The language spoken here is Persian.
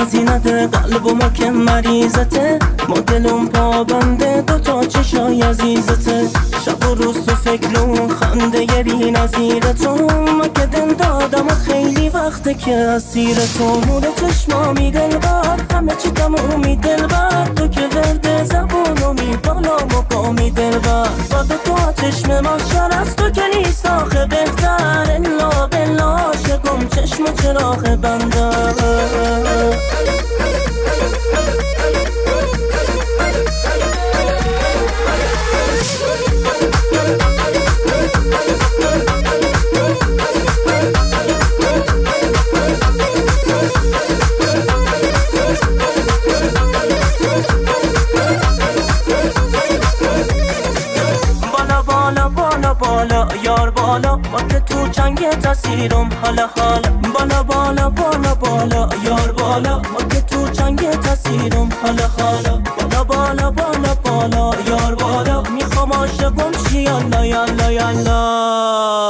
بازی نده قلب و ما که مریضته، ما دلم پابنده دوتا چشای عزیزته. شب و روز تو فکر اون خنده ی بی نظیر تو، ما که دل دادم و خیلی وقته که اسیر تو. نور چشمامی دلبر همه چی تمومی دلبر، تو که ورد زبونمی بالا مقامی دلبر. با تو چشم ما شرست تو که نیست آخه بهتر، الا بلا عاشقم چشم و چراغ بندر. بالا یار بالا ما که تو جنگ تصیرم حالا حالا. بالا بالا بالا بالا یار بالا ما که تو جنگ تصیرم حالا حالا. بالا بالا بالا بالا یار بالا میخوام عاشقم شی یالا یالا یالا.